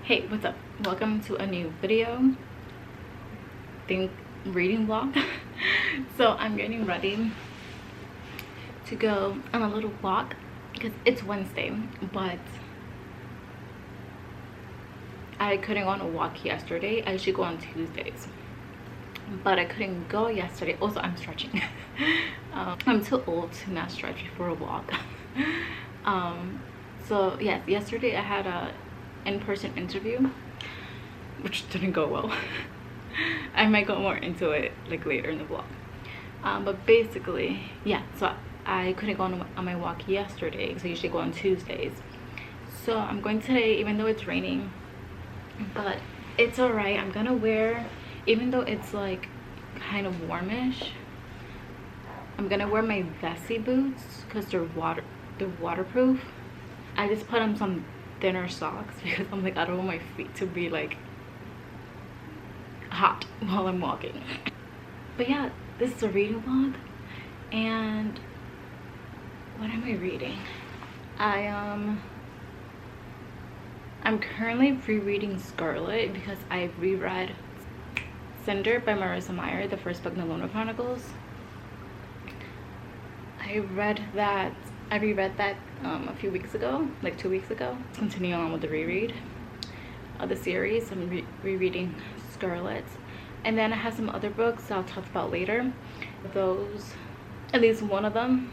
Hey, what's up? Welcome to a new video reading vlog. So I'm getting ready to go on a little walk because it's Wednesday, but I couldn't go on a walk yesterday. I usually go on Tuesdays, but I couldn't go yesterday. Also, I'm stretching. I'm too old to not stretch before a walk. So yes, yesterday I had a in-person interview, which didn't go well. I might go more into it like later in the vlog. But basically, yeah, so I couldn't go on my walk yesterday because I usually go on Tuesdays. So I'm going today, even though it's raining, but it's alright. I'm gonna wear, even though it's like kind of warmish, I'm gonna wear my Vessi boots because they're waterproof. I just put on some thinner socks because I'm like, I don't want my feet to be like hot while I'm walking. But yeah, this is a reading vlog, and what am I reading? I'm currently rereading Scarlet because I reread Cinder by Marissa Meyer, the first book in the Lunar Chronicles. I reread that a few weeks ago, like 2 weeks ago. Continuing on with the reread of the series, I'm rereading Scarlet, and then I have some other books I'll talk about later. Those, at least one of them,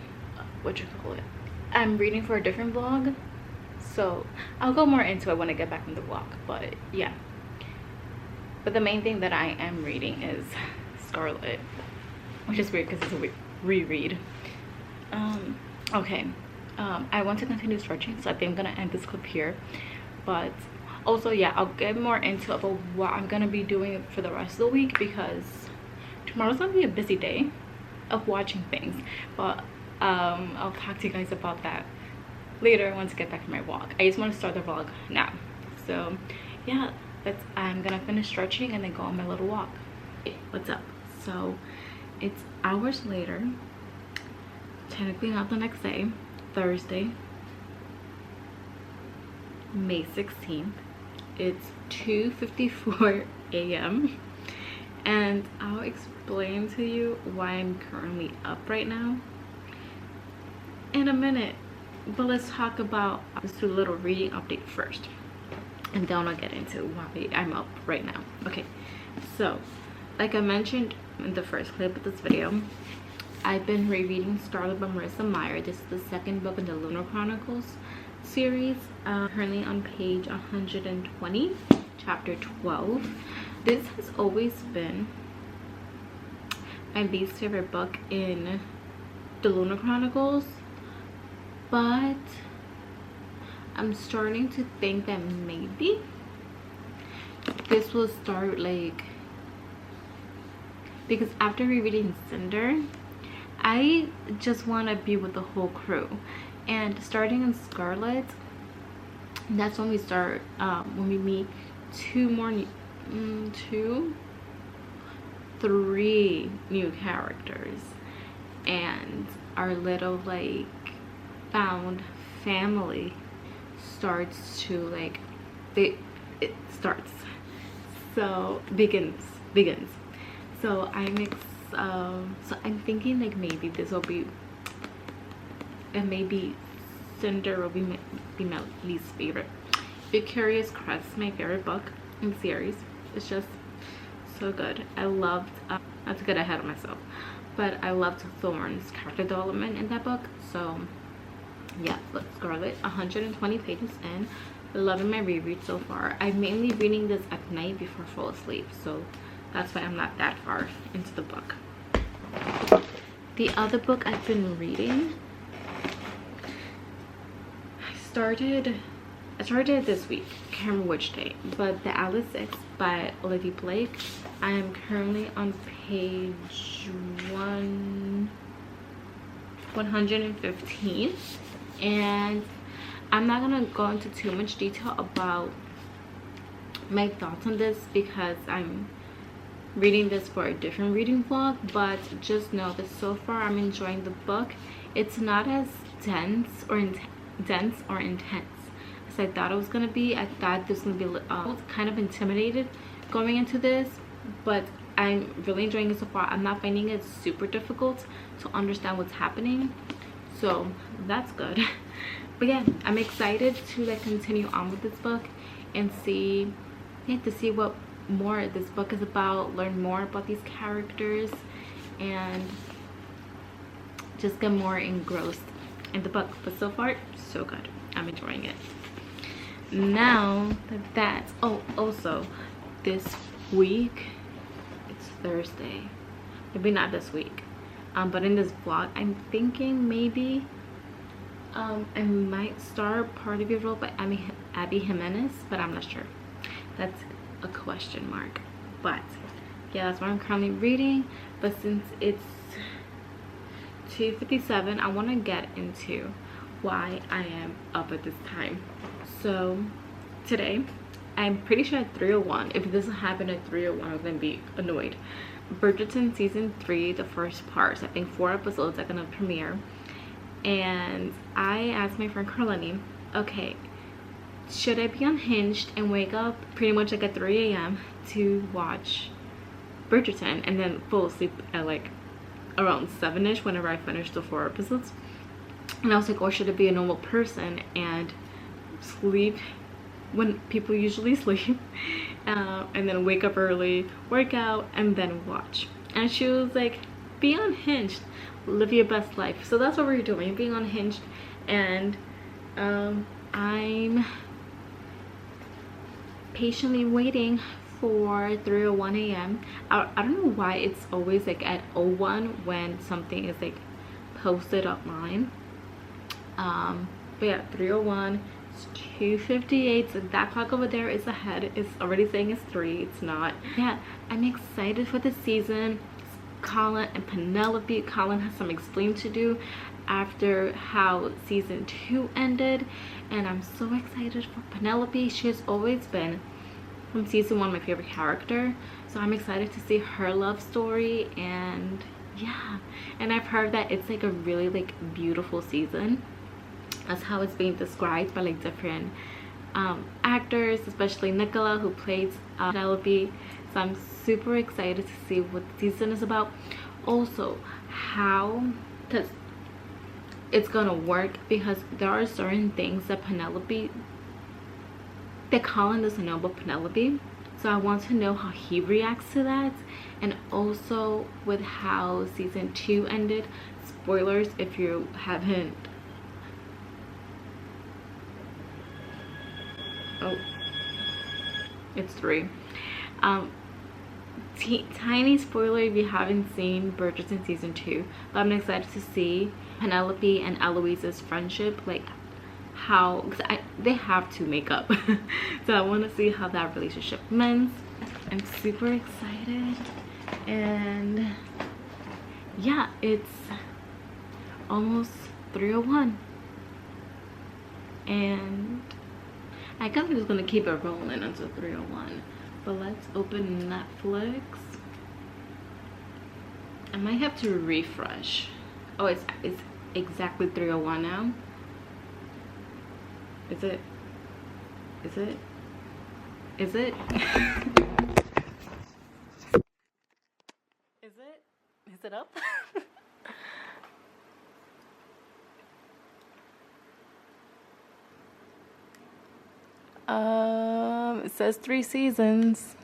I'm reading for a different vlog, so I'll go more into it when I get back from the vlog. But yeah, but the main thing that I am reading is Scarlet, which is weird because it's a reread. Okay, I want to continue stretching, so I think I'm gonna end this clip here. But also, yeah, I'll get more into about what I'm gonna be doing for the rest of the week, because tomorrow's gonna be a busy day of watching things. But I'll talk to you guys about that later once I get back from my walk. I just want to start the vlog now. So yeah, I'm gonna finish stretching and then go on my little walk. Hey, what's up? So it's hours later, technically not the next day, Thursday, May 16th. It's 2:54 a.m. and I'll explain to you why I'm currently up right now in a minute. But let's talk about, let's do a little reading update first, and then I'll get into why I'm up right now. Okay, so like I mentioned in the first clip of this video, I've been rereading Scarlet by Marissa Meyer. This is the second book in the Lunar Chronicles series. Currently on page 120, chapter 12. This has always been my least favorite book in the Lunar Chronicles, but I'm starting to think that maybe this will start, like, because after rereading Cinder, I just want to be with the whole crew, and starting in Scarlet, that's when we start, when we meet three new characters, and our little like found family starts to like, it starts, so begins. So so I'm thinking like maybe this will be, and maybe Cinder will be my least favorite. If you're curious, Crest is my favorite book in the series. It's just so good. I loved, not to get ahead of myself, but I loved Thorne's character development in that book. So yeah, but Scarlet, 120 pages in, loving my reread so far. I'm mainly reading this at night before I fall asleep, so that's why I'm not that far into the book. The other book I've been reading, I started it this week, can't remember which day, but The Alice 6 by Olivia Blake. I am currently on page 115, and I'm not gonna go into too much detail about my thoughts on this because I'm reading this for a different reading vlog, but just know that so far I'm enjoying the book. It's not as dense or intense as I thought it was gonna be. I thought this was gonna be I was kind of intimidated going into this, but I'm really enjoying it so far. I'm not finding it super difficult to understand what's happening, so that's good. But yeah, I'm excited to like continue on with this book and see, yeah, to see what more this book is about, learn more about these characters, and just get more engrossed in the book. But so far, so good. I'm enjoying it. Now that's, oh, also this week, it's Thursday, maybe not this week, but in this vlog I'm thinking maybe I might start Part of Your Role by Abby Jimenez, but I'm not sure. That's a question mark. But yeah, that's what I'm currently reading. But since it's 2:57, I want to get into why I am up at this time. So today, I'm pretty sure at 3:01, if it doesn't happen at 3:01, I'm gonna be annoyed. Bridgerton season 3, the first part, I think 4 episodes are gonna premiere, and I asked my friend Carlini, okay, should I be unhinged and wake up pretty much like at 3 a.m. to watch Bridgerton and then fall asleep at like around 7ish whenever I finish the 4 episodes? And I was like, or should I be a normal person and sleep when people usually sleep, and then wake up early, work out, and then watch? And she was like, be unhinged, live your best life. So that's what we're doing, being unhinged. And I'm patiently waiting for 3:01 a.m. I don't know why it's always like at 01 when something is like posted online. But yeah, 3:01. It's 2:58, so that clock over there is ahead. It's already saying it's 3. It's not. Yeah, I'm excited for the season. Colin and Penelope. Colin has some explaining to do after how season 2 ended, and I'm so excited for Penelope. She has always been, from season 1, my favorite character, so I'm excited to see her love story. And yeah, and I've heard that it's like a really like beautiful season. That's how it's being described by like different actors, especially Nicola, who plays Penelope. So I'm super excited to see what the season is about. Also, how it's gonna work, because there are certain things that Colin doesn't know about Penelope. So I want to know how he reacts to that. And also with how season 2 ended, spoilers if you haven't. Oh, it's 3. Tiny spoiler if you haven't seen Bridgerton season 2, but I'm excited to see Penelope and Eloise's friendship, like how, because they have to make up. So I want to see how that relationship ends. I'm super excited. And yeah, it's almost 3:01, and I guess I'm just gonna keep it rolling until 3:01. But let's open Netflix. I might have to refresh. Oh, it's exactly 3:01 now. Is it? Is it? Is it? Is it? Is it up? It says 3 seasons.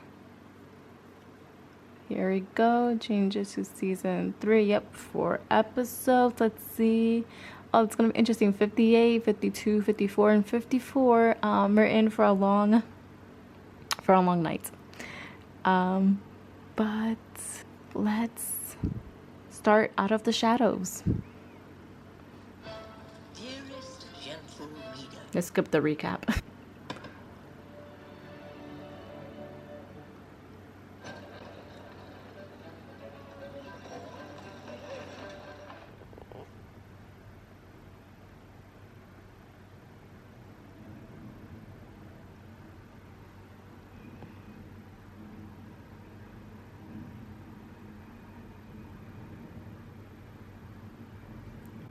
Here we go. Change it to season 3. Yep, 4 episodes. Let's see. Oh, it's gonna be interesting. 58, 52, 54, and 54. We're in for a long night. But let's start Out of the Shadows. Dearest gentle reader. Let's skip the recap.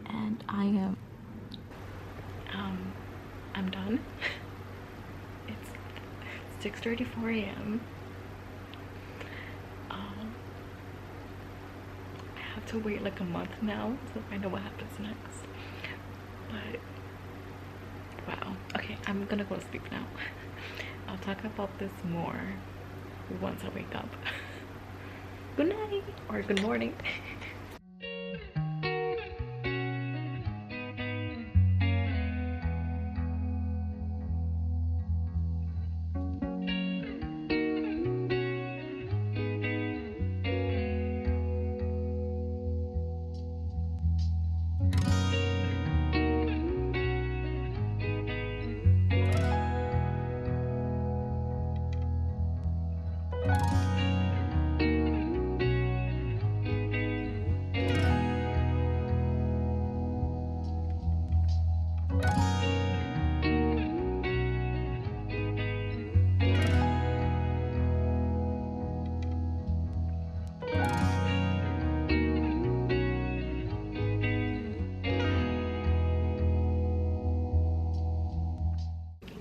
And I'm done. 6:34 a.m. I have to wait like a month now to find out what happens next. But wow. Okay, I'm gonna go to sleep now. I'll talk about this more once I wake up. Good night or good morning.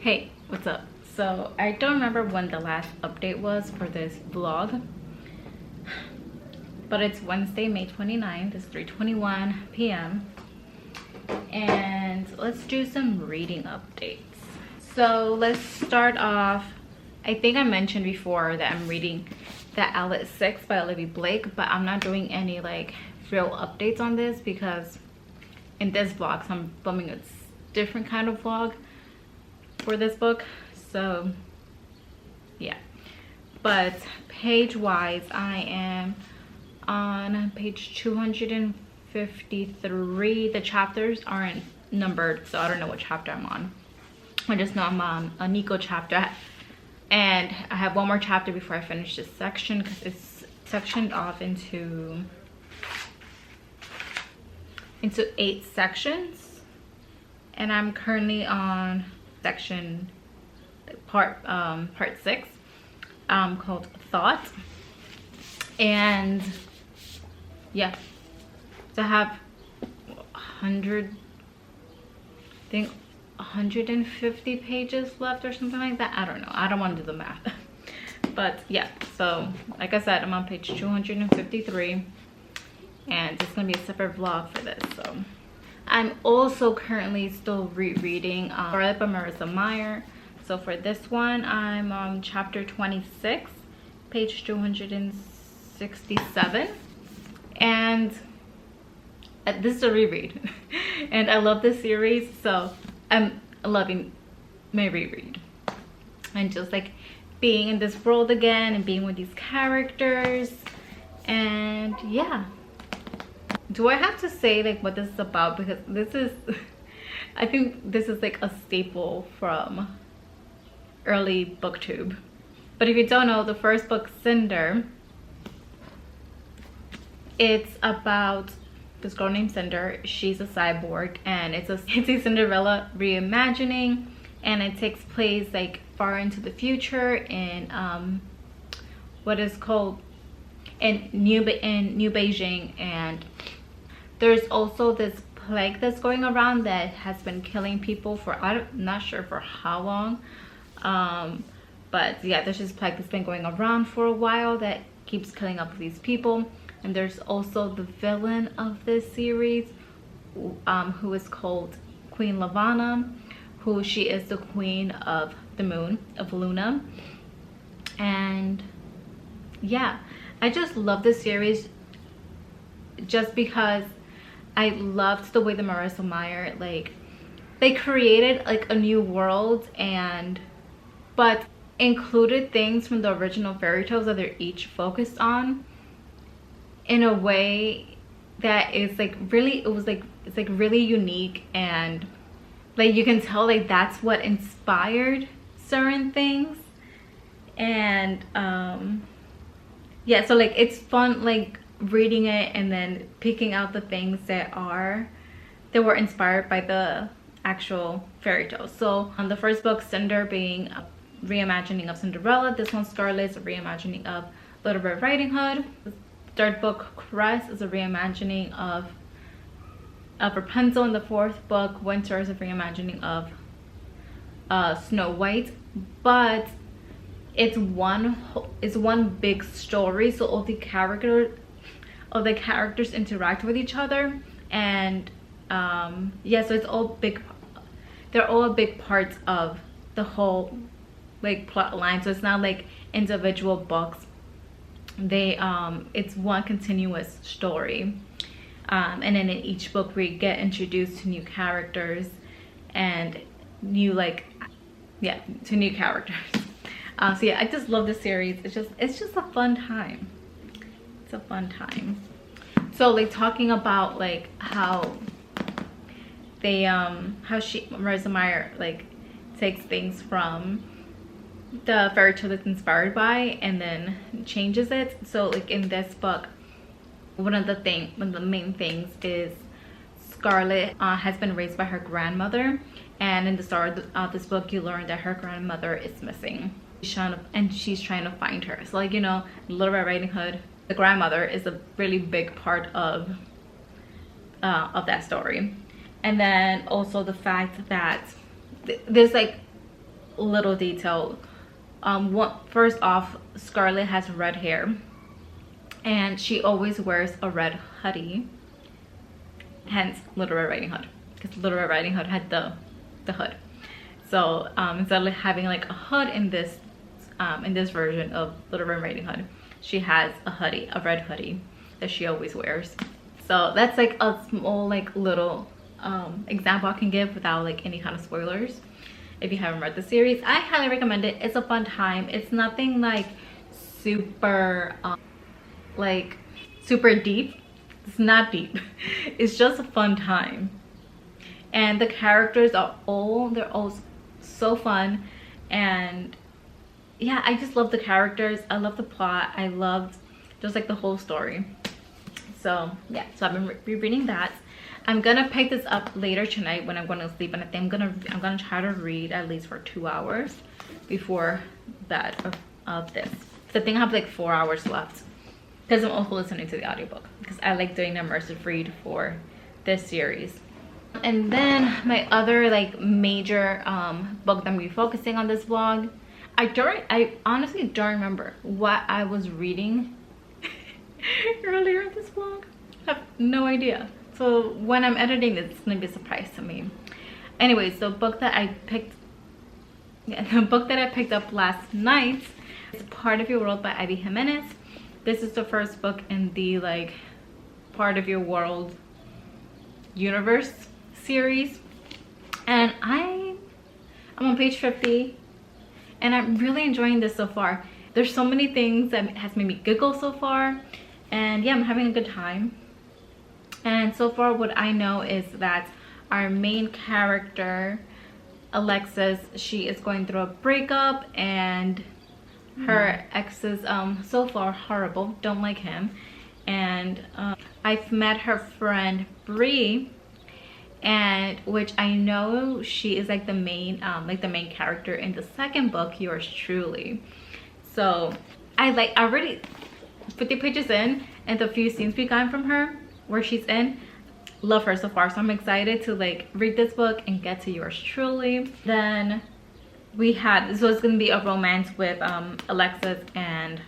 Hey, what's up? So I don't remember when the last update was for this vlog, but it's Wednesday, May 29th. It's 3:21 p.m. and let's do some reading updates. So let's start off. I think I mentioned before that I'm reading The Outlet 6 by Olivia Blake, but I'm not doing any like real updates on this because in this vlog, so I'm filming a different kind of vlog for this book. So yeah, but page wise I am on page 253. The chapters aren't numbered, so I don't know what chapter I'm on. I just know I'm on a Nico chapter, and I have one more chapter before I finish this section because it's sectioned off into 8 sections, and I'm currently on section part 6 called Thought. And yeah, to have 150 pages left or something like that. I don't know, I don't want to do the math. But yeah, so like I said, I'm on page 253 and it's gonna be a separate vlog for this. So I'm also currently still rereading Scarlet by Marissa Meyer. So for this one, I'm on chapter 26, page 267. And this is a reread. And I love this series, so I'm loving my reread. And just like being in this world again and being with these characters. And yeah. Do I have to say like what this is about? Because this is, I think this is like a staple from early booktube. But if you don't know, the first book, Cinder, it's about this girl named Cinder. She's a cyborg, and it's a Cinderella reimagining, and it takes place like far into the future in what is called in New Beijing. And there's also this plague that's going around that has been killing people for, I'm not sure for how long, but yeah, there's this plague that's been going around for a while that keeps killing up these people. And there's also the villain of this series, who is called Queen Lavana, who she is the queen of the moon, of Luna. And yeah, I just love this series just because I loved the way the Marissa Meyer, like, they created like a new world, and but included things from the original fairy tales that they're each focused on in a way that is like really, it's like really unique, and like you can tell like that's what inspired certain things. And yeah, so like it's fun like reading it and then picking out the things that were inspired by the actual fairy tales. So on the first book, Cinder being a reimagining of Cinderella, this one, Scarlet's a reimagining of Little Red Riding Hood. The third book, Crest, is a reimagining of Rapunzel. In the fourth book, Winter, is a reimagining of Snow White. But it's one big story, so all the characters interact with each other. And yeah, so it's all big, they're all big parts of the whole like plot line. So it's not like individual books, they it's one continuous story. And then in each book we get introduced to new characters and new like, yeah, to new characters. So yeah, I just love this series. It's just a fun time. It's a fun time. So like talking about like how they how Marissa Meyer like takes things from the fairy tale it's inspired by and then changes it. So like in this book, one of the main things is Scarlett has been raised by her grandmother, and in the start of this book you learn that her grandmother is missing, and she's trying to find her. So like, you know, Little Red Riding Hood, the grandmother is a really big part of that story. And then also the fact that there's like little detail. First off, Scarlett has red hair and she always wears a red hoodie, hence Little Red Riding Hood, because Little Red Riding Hood had the hood. So instead of having like a hood in this version of Little Red Riding Hood, she has a hoodie, a red hoodie that she always wears. So that's like a small like little example I can give without like any kind of spoilers. If you haven't read the series, I highly recommend it. It's a fun time. It's nothing like super super deep. It's not deep. It's just a fun time. And the characters are they're all so fun. And yeah, I just love the characters. I love the plot. I loved just like the whole story. So yeah, so I've been rereading that. I'm gonna pick this up later tonight when I'm going to sleep, and I think I'm gonna try to read at least for 2 hours before that of this. So I think I have like 4 hours left, because I'm also listening to the audiobook because I like doing an immersive read for this series. And then my other like major book that I'm gonna be focusing on this vlog, I honestly don't remember what I was reading earlier in this vlog. I have no idea. So when I'm editing this, it's gonna be a surprise to me. Anyways, the book that I picked up last night is Part of Your World by Abby Jimenez. This is the first book in the like Part of Your World universe series, and I'm on page 50 and I'm really enjoying this so far. There's so many things that has made me giggle so far, and yeah, I'm having a good time. And so far what I know is that our main character, Alexis, she is going through a breakup, and her ex is so far horrible, don't like him. And I've met her friend Bree, and which I know she is like the main character in the second book, Yours Truly. So I already 50 pages in, and the few scenes we got from her where she's in, love her so far. So I'm excited to like read this book and get to Yours Truly. Then we had, so it's gonna be a romance with Alexis and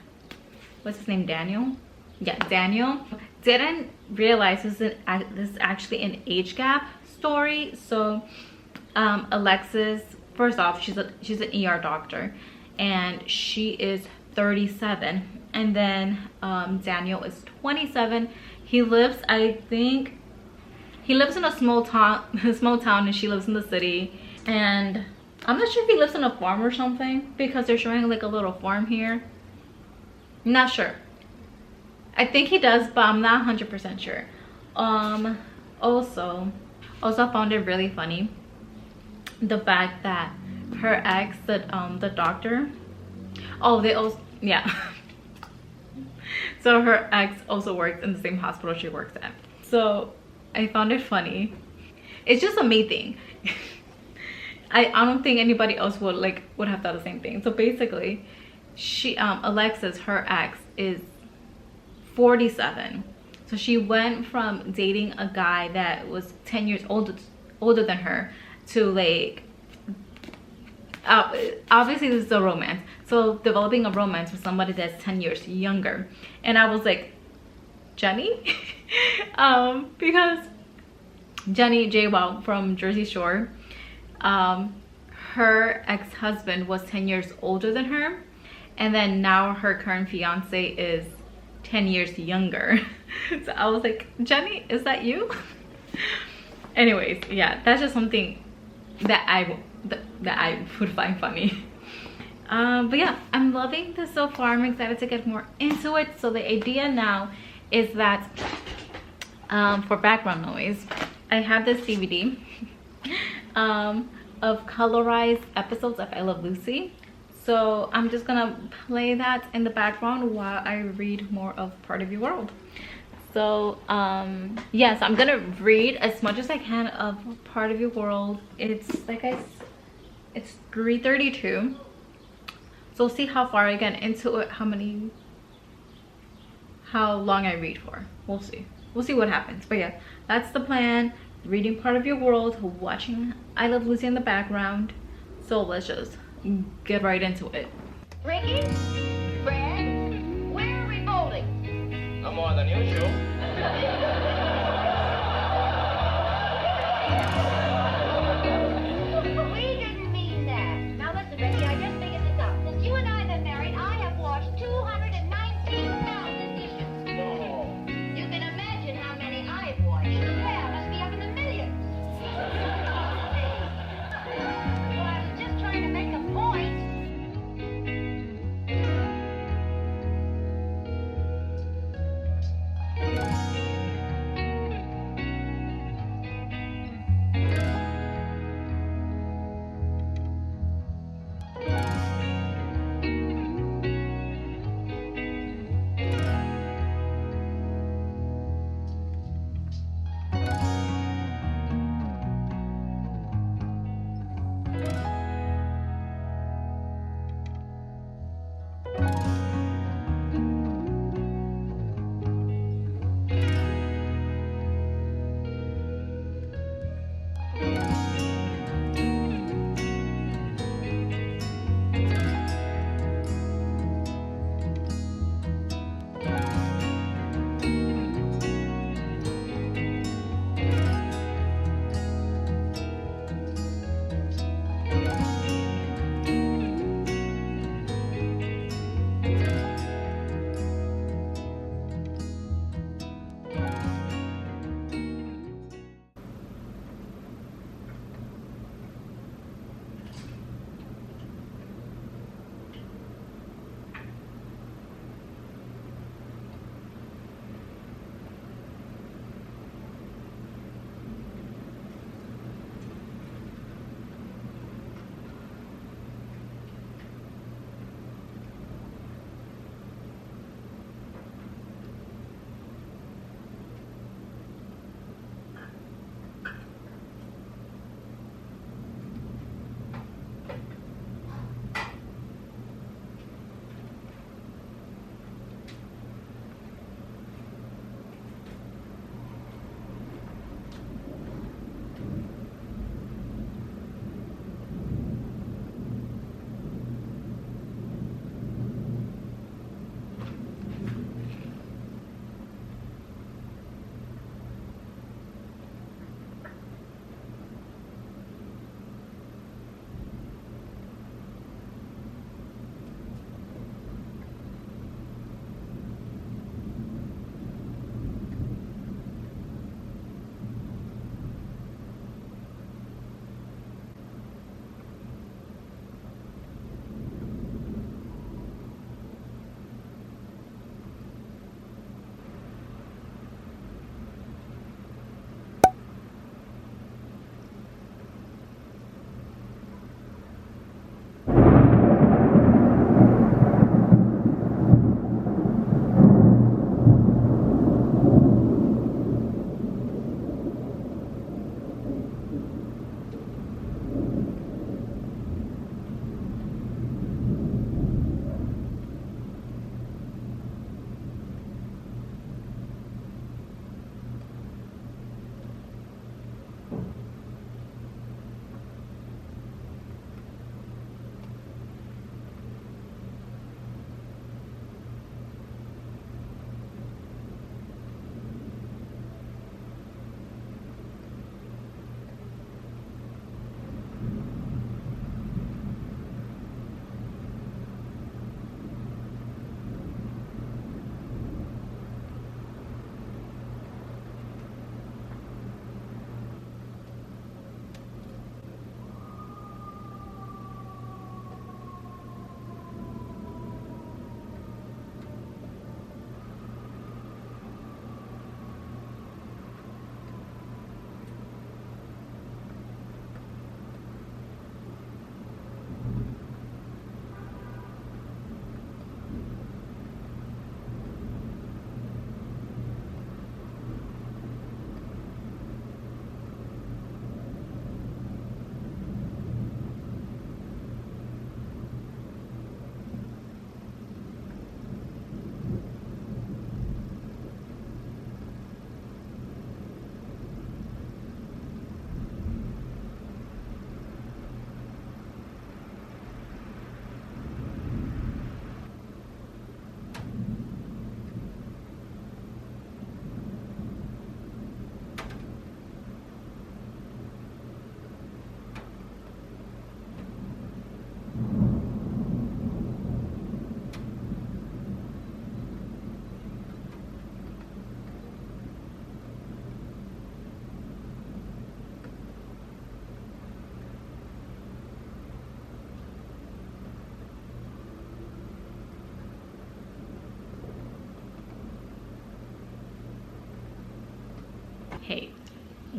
what's his name, Daniel? Yeah, Daniel. Didn't realize this is actually an age gap story. So Alexis, first off, she's an ER doctor, and she is 37, and then Daniel is 27. He lives, I think he lives in a small town and she lives in the city. And I'm not sure if he lives on a farm or something, because they're showing like a little farm here. I'm not sure. I think he does, but I'm not 100% sure. Also I found it really funny, the fact that her ex, the doctor, they also, yeah. So her ex also works in the same hospital she works at. So I found it funny. It's just a me thing. I don't think anybody else would have thought the same thing. So basically, she Alexis, her ex, is 47. So she went from dating a guy that was 10 years older than her to like obviously this is a romance. So developing a romance with somebody that's 10 years younger. And I was like, Jenny? Because Jenny J. Wow from Jersey Shore, her ex-husband was 10 years older than her. And then now her current fiance is 10 years younger. So I was like, Jenny, is that you? Anyways, yeah, that's just something that I would find funny. But yeah, I'm loving this so far. I'm excited to get more into it. So the idea now is that for background noise, I have this DVD of colorized episodes of I Love Lucy. So I'm just gonna play that in the background while I read more of Part of Your World. So yes, I'm gonna read as much as I can of Part of Your World. It's it's 3:32. So we'll see how far I get into it, how long I read for. We'll see what happens. But yeah, that's the plan. Reading Part of Your World, watching I Love Lucy in the background. So let's just get right into it. Ricky? Fred? Where are we bowling? No more than usual. We didn't mean that. Now listen, Ricky, I just figured this out. Since you and I have been married, I have washed 219,000 dishes. No. You can imagine how many I've washed. Yeah, must be up in the millions. Well, I was just trying to make a point.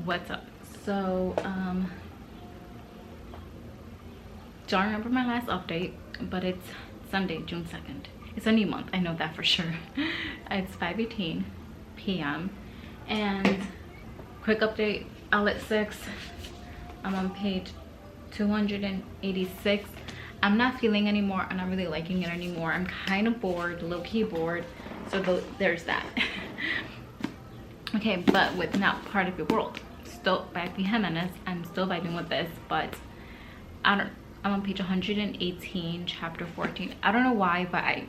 what's up? So don't remember my last update, but it's Sunday, June 2nd. It's a new month, I know that for sure. It's 5:18 p.m. and quick update, outlet 6. I'm on page 286. I'm not feeling anymore. I'm not really liking it anymore. I'm kind of bored, low-key bored. So there's that. Okay, but with Not Part of Your World, still by Abby Jimenez. I'm still vibing with this, but I'm on page 118, chapter 14. I don't know why, but I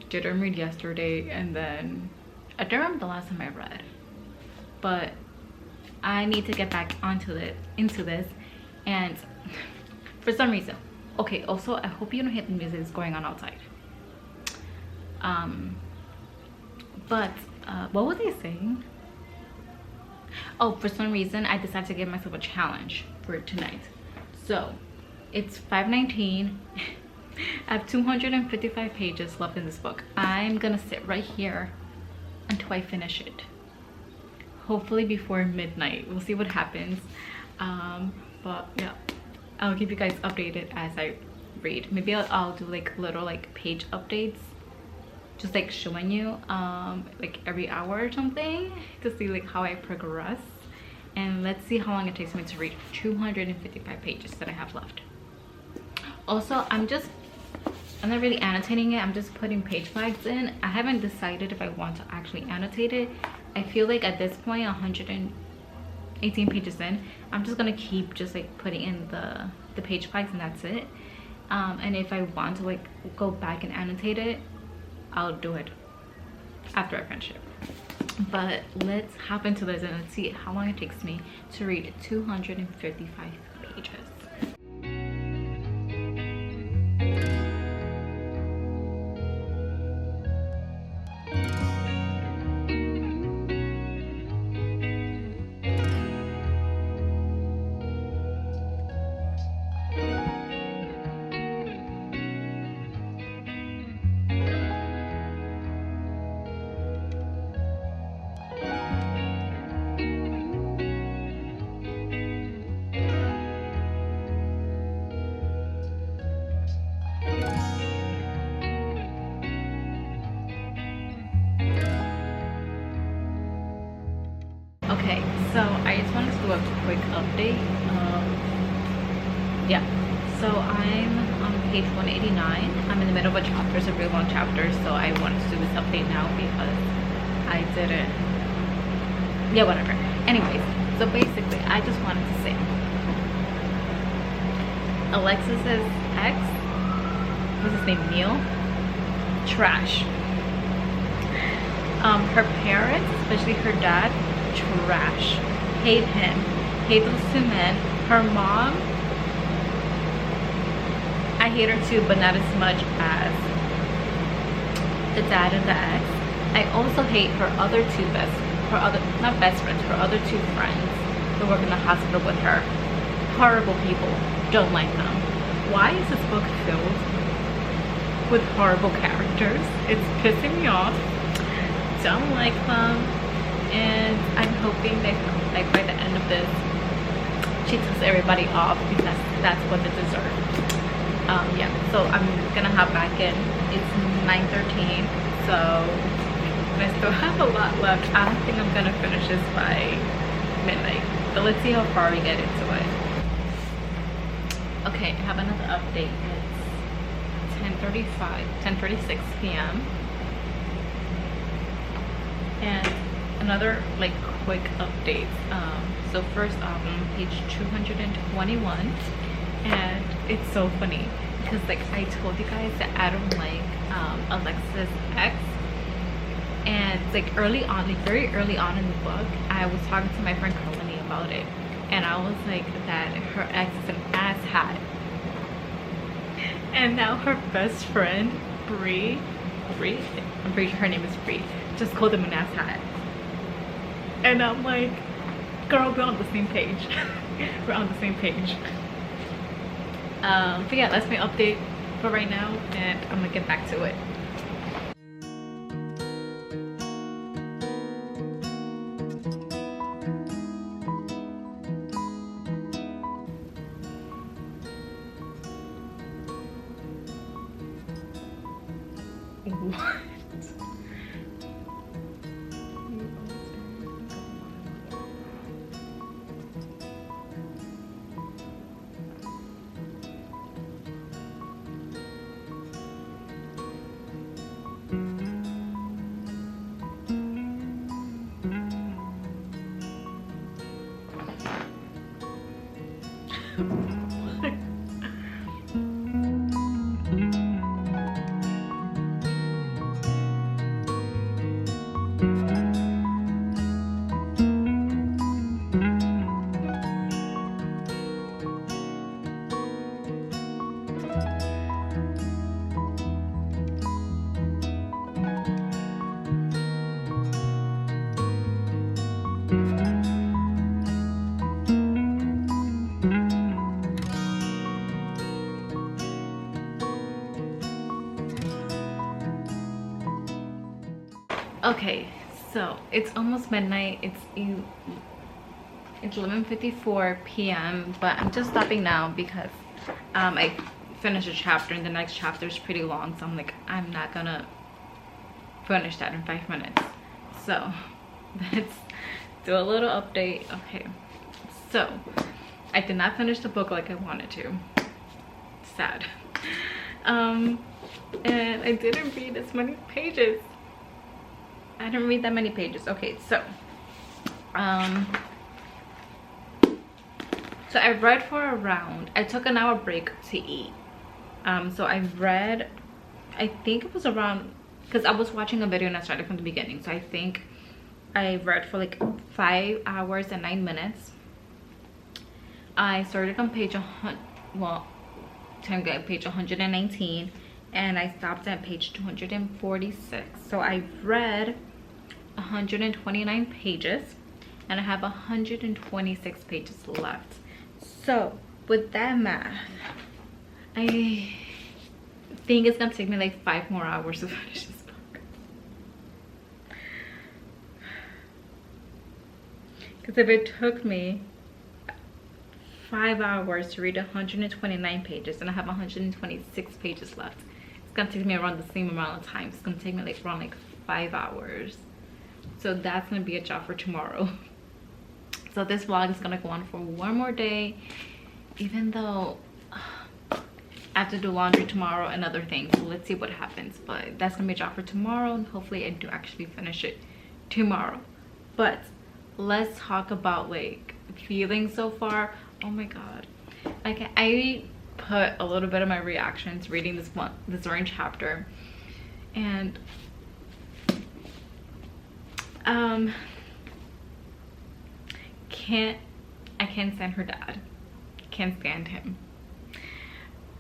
didn't read yesterday, and then I don't remember the last time I read. But I need to get back into this, and for some reason. Okay, also I hope you don't hear the music that's going on outside. But what was I saying? Oh, for some reason I decided to give myself a challenge for tonight. So it's 5:19. I have 255 pages left in this book. I'm gonna sit right here until I finish it, hopefully before midnight. We'll see what happens. But yeah, I'll keep you guys updated as I read. Maybe I'll do like little like page updates, just like showing you like every hour or something, to see like how I progress. And let's see how long it takes me to read 255 pages that I have left. Also, I'm not really annotating it. I'm just putting page flags in. I haven't decided if I want to actually annotate it. I feel like at this point, 118 pages in, I'm just gonna keep just like putting in the page flags, and that's it. And if I want to like go back and annotate it, I'll do it after I finish it. But let's hop into this and let's see how long it takes me to read 255 pages. Okay, so I just wanted to do a quick update. Yeah, so I'm on page 189. I'm in the middle of a chapter. It's a really long chapter, so I wanted to do this update now because I didn't. Yeah, whatever. Anyways, so basically, I just wanted to say Alexis's ex, what's his name, Neil? Trash. Her parents, especially her dad, trash. Hate him. Hate those two men. Her mom, I hate her too, but not as much as the dad and the ex. I also hate her other two not best friends, her other two friends who work in the hospital with her. Horrible people. Don't like them. Why is this book filled with horrible characters? It's pissing me off. Don't like them. And I'm hoping that like by the end of this she takes everybody off, because that's what they deserve. Yeah, so I'm gonna hop back in. It's 9:13, so I still have a lot left. I don't think I'm gonna finish this by midnight, but let's see how far we get into it. Okay, I have another update. It's 10:36 p.m. and another like quick update. So first off, I'm on page 221, and it's so funny because like I told you guys that I don't like Alexis' ex, and like early on, like very early on in the book, I was talking to my friend Colony about it, and I was like that her ex is an asshat, and now her best friend Bree, I'm pretty sure her name is Bree, just called him an asshat. And I'm like, girl, we're on the same page. We're on the same page. But yeah, that's my update for right now, and I'm gonna get back to it. What? Okay, so it's almost midnight. It's 11:54 p.m. but I'm just stopping now because I finished a chapter and the next chapter is pretty long, so I'm like, I'm not gonna finish that in 5 minutes. So let's do a little update. Okay, so I did not finish the book like I wanted to. Sad. And I didn't read as many pages. I didn't read that many pages. Okay, so so I read for around, I took an hour break to eat. So I read, I think it was around, because I was watching a video and I started from the beginning, so I think I read for like 5 hours and 9 minutes. I started on page 100, well, page 119, and I stopped at page 246. So I read 129 pages and I have 126 pages left. So with that math, I think it's gonna take me like 5 more hours to finish this book. Because if it took me 5 hours to read 129 pages and I have 126 pages left, it's gonna take me around the same amount of time. It's gonna take me like around like 5 hours. So that's gonna be a job for tomorrow. So this vlog is gonna go on for one more day, even though I have to do laundry tomorrow and other things. So let's see what happens, but that's gonna be a job for tomorrow, and hopefully I do actually finish it tomorrow. But let's talk about like feelings so far. Oh my god, like I put a little bit of my reactions reading this orange chapter, and I can't stand her dad. Can't stand him.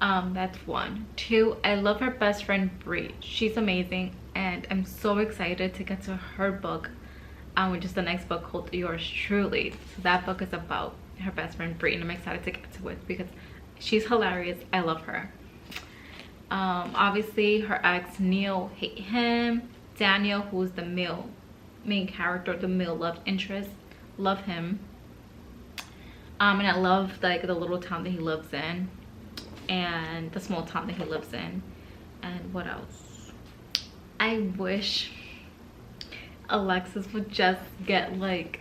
That's 1. 2, I love her best friend Bri. She's amazing, and I'm so excited to get to her book, which is the next book called Yours Truly. So that book is about her best friend Bri, and I'm excited to get to it because she's hilarious. I love her. Obviously her ex Neil, hate him. Daniel, who's the main character, the male love interest, love him. And I love like the little town that he lives in and the small town that he lives in. And what else? I wish Alexis would just get like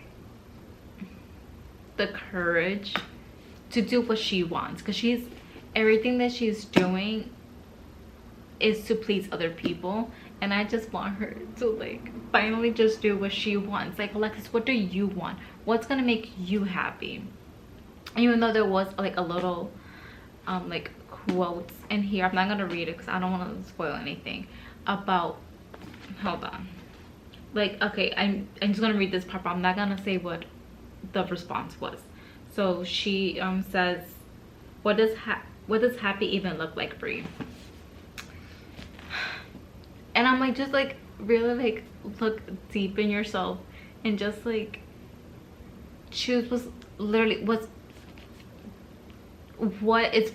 the courage to do what she wants, because everything that she's doing is to please other people, and I just want her to like finally just do what she wants. Like, Alexis, what do you want? What's gonna make you happy? Even though there was like a little like quotes in here, I'm not gonna read it because I don't want to spoil anything about, hold on, like, okay, I'm just gonna read this part, but I'm not gonna say what the response was. So she says, what does happy even look like, Bri? And I'm like, just like really like look deep in yourself and just like choose what is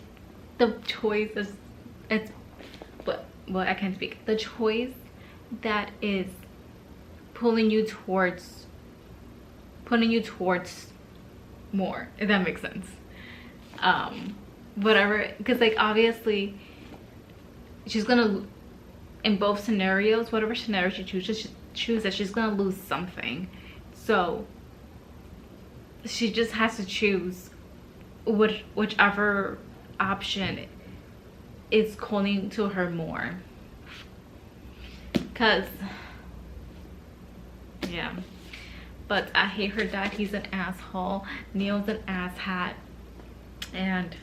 the choice is, it's what, well, I can't speak, the choice that is pulling you towards more, if that makes sense. Whatever, because like obviously she's gonna, in both scenarios, whatever scenario she chooses, she's gonna lose something. So she just has to choose whichever option is calling to her more. Cause yeah, but I hate her dad. He's an asshole. Neil's an asshat. And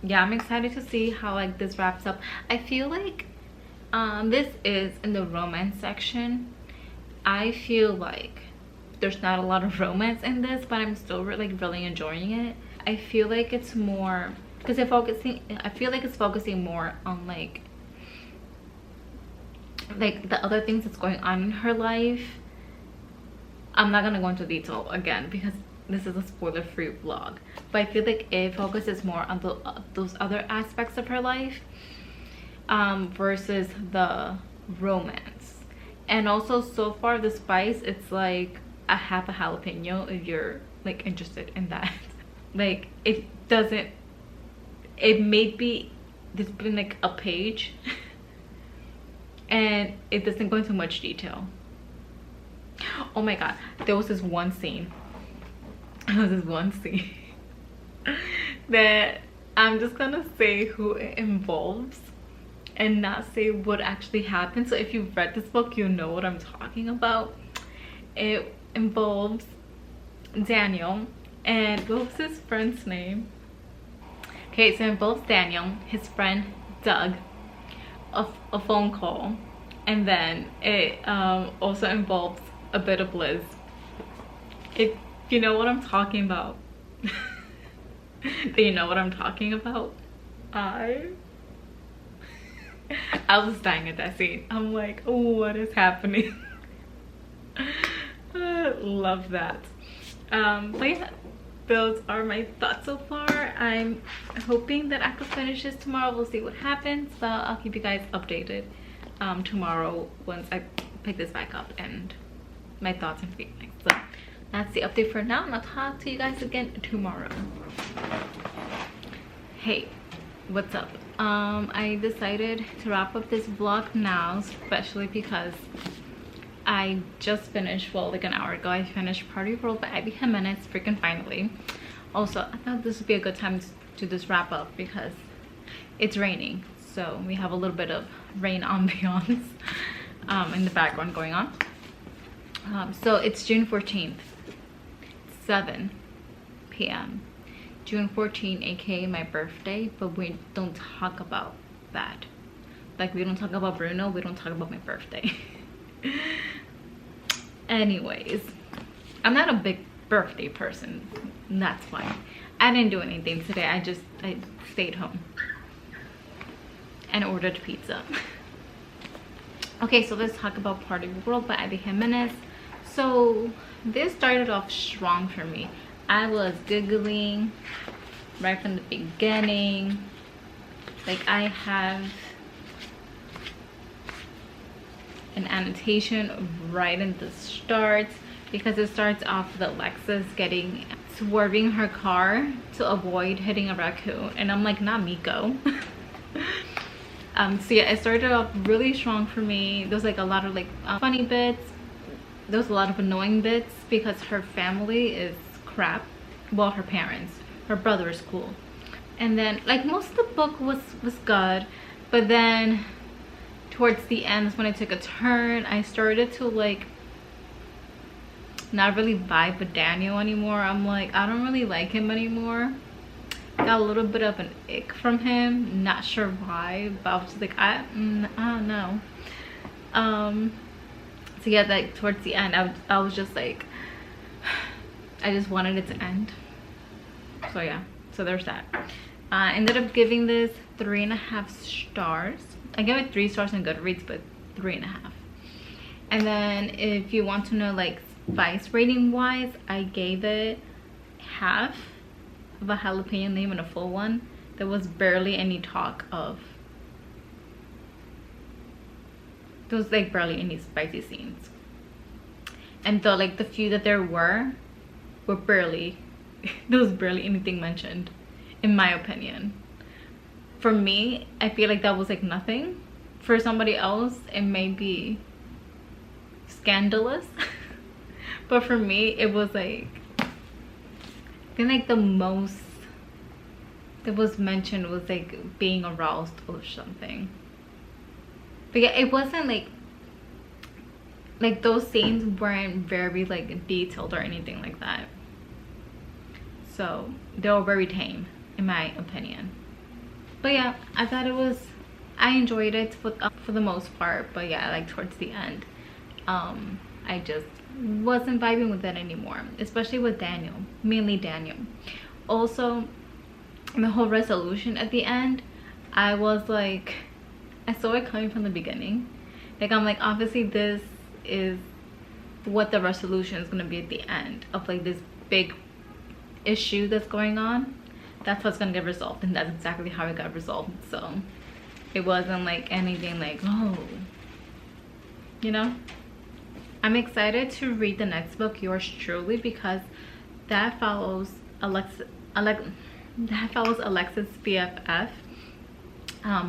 yeah, I'm excited to see how like this wraps up. I feel like this is in the romance section. I feel like there's not a lot of romance in this, but I'm still really enjoying it. I feel like it's more because I feel like it's focusing more on like the other things that's going on in her life. I'm not gonna go into detail again because this is a spoiler-free vlog, but I feel like it focuses more on those other aspects of her life versus the romance. And also, so far the spice, it's like a half a jalapeno if you're like interested in that. Like it may be there's been like a page and it doesn't go into much detail. Oh my god, there was this one scene that I'm just gonna say who it involves and not say what actually happened. So if you've read this book, you know what I'm talking about. It involves Daniel, and what was his friend's name? Okay, so it involves Daniel, his friend Doug, a phone call, and then it also involves a bit of Liz. If you know what I'm talking about, do you know what I'm talking about? I was dying at that scene. I'm like, oh, what is happening? Love that. But yeah, those are my thoughts so far. I'm hoping that I could finish this tomorrow. We'll see what happens, but I'll keep you guys updated tomorrow once I pick this back up and my thoughts and feelings. So that's the update for now, and I'll talk to you guys again tomorrow. Hey, what's up? I decided to wrap up this vlog now, especially because I just finished, well, like an hour ago, I finished Party World by Abby Jimenez, freaking finally. Also, I thought this would be a good time to just wrap up because it's raining, so we have a little bit of rain ambiance in the background going on. So it's June 14th, 7 p.m. June 14th, aka my birthday, but we don't talk about that. Like, we don't talk about Bruno, we don't talk about my birthday. Anyways, I'm not a big birthday person, and that's fine. I didn't do anything today. I stayed home and ordered pizza. Okay, so let's talk about Party World by Abby Jimenez. So this started off strong for me. I was giggling right from the beginning. Like, I have an annotation right in the start because it starts off with Alexis swerving her car to avoid hitting a raccoon, and I'm like, not Miko. So yeah, it started off really strong for me. There was like a lot of like funny bits. There was a lot of annoying bits because her family is crap. Well, her parents, her brother is cool, and then like most of the book was good, but then towards the end is when it took a turn. I started to like not really vibe with Daniel anymore. I'm like, I don't really like him anymore. Got a little bit of an ick from him, not sure why, but I was just like, I don't know. So yeah, like towards the end I was just like, I just wanted it to end. So yeah, so there's that. I ended up giving this 3.5 stars. I gave it 3 stars on Goodreads, but 3.5. And then if you want to know like spice rating wise, I gave it half of a jalapeno name and a full one. There was barely any talk of, there was like barely any spicy scenes, and though like the few that there were barely there was barely anything mentioned, in my opinion. For me, I feel like that was like nothing, for somebody else it may be scandalous. But for me it was like, I think like the most that was mentioned was like being aroused or something. But yeah, it wasn't like those scenes weren't very like detailed or anything like that. So they were very tame in my opinion. But yeah, I thought it was, I enjoyed it for the most part. But yeah, like towards the end, I just wasn't vibing with it anymore, especially with Daniel, mainly Daniel. Also, the whole resolution at the end, I was like, I saw it coming from the beginning. Like I'm like, obviously this is what the resolution is gonna be at the end of like this big issue that's going on. That's what's gonna get resolved, and that's exactly how it got resolved. So it wasn't like anything like, oh, you know. I'm excited to read the next book, Yours Truly, because that follows Alexis BFF,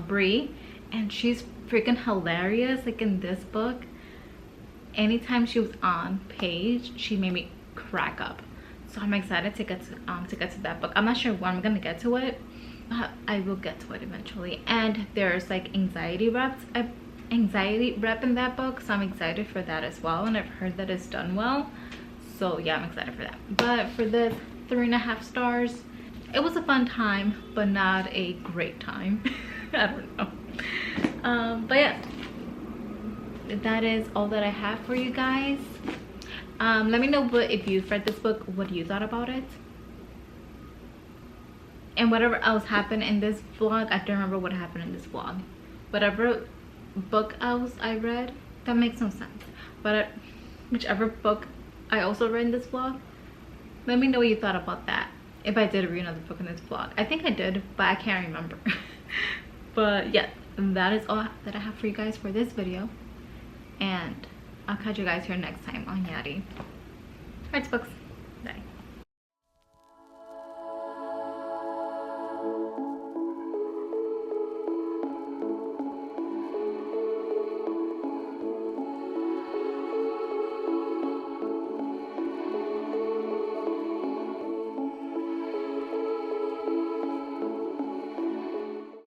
Bree, and she's freaking hilarious. Like in this book, anytime she was on page, she made me crack up. So I'm excited to get to that book. I'm not sure when I'm gonna get to it, but I will get to it eventually. And there's like anxiety rep in that book, so I'm excited for that as well, and I've heard that it's done well. So yeah, I'm excited for that. But for this 3.5 stars, it was a fun time but not a great time. I don't know. But yeah, that is all that I have for you guys. Let me know if you've read this book, what you thought about it, and whatever else happened in this vlog. I don't remember what happened in this vlog. Whatever book else I read, that makes no sense, but whichever book I also read in this vlog, let me know what you thought about that. If I did read another book in this vlog, I think I did, but I can't remember. But yeah, that is all that I have for you guys for this video, and I'll catch you guys here next time on Yari Hearts Books.